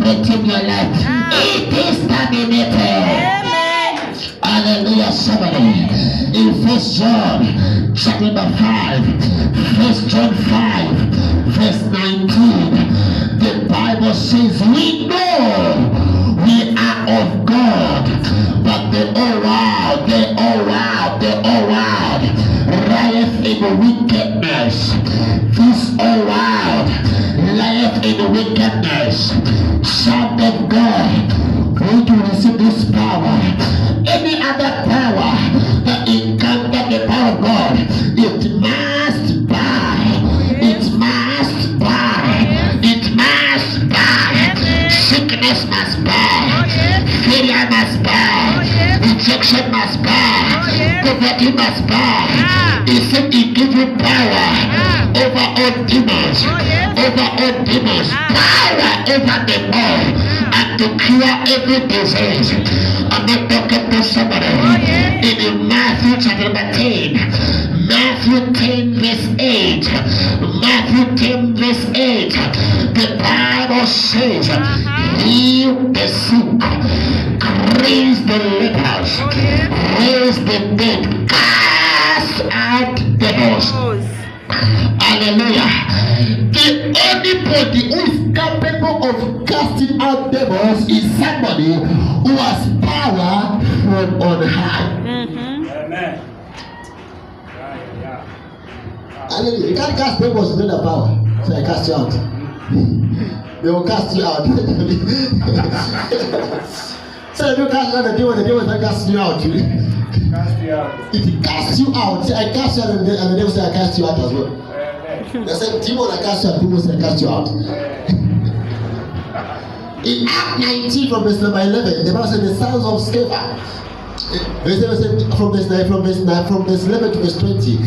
affecting your life, it is terminated. Hallelujah, somebody. In 1 John chapter number 5, 1 John 5, verse 19, the Bible says, we know we are of God, but the whole world lieth in wickedness. This whole world lieth in wickedness. Son of God, we to receive this power. Any other power that encounter the power of God, it must bow. It must bow. It must bow. Sickness must bow. Failure must bow. Rejection must bow. Poverty must bow. He said he give you power over all demons. Over all demons. Power over them all. And to cure every disease. I'm not talking to somebody. In Matthew chapter 10. Matthew 10 verse 8. Matthew 10 verse 8. The Bible says, heal the sick, raise the lepers, raise the dead, cast out devils. Hallelujah. The only body who is capable of casting out devils is somebody who has power from on high. Amen. Hallelujah. You can't cast devils without the power. So I cast you out. They will cast you out. So if you cast out the devil will cast you out. Cast you out. If he casts you out, say I cast you out, and the devil say I cast you out as well. They said demon I cast you out, demon say I cast you out. In Act 19 from verse number 11, the Bible said the sons of Sceva. From verse 11 to verse 20.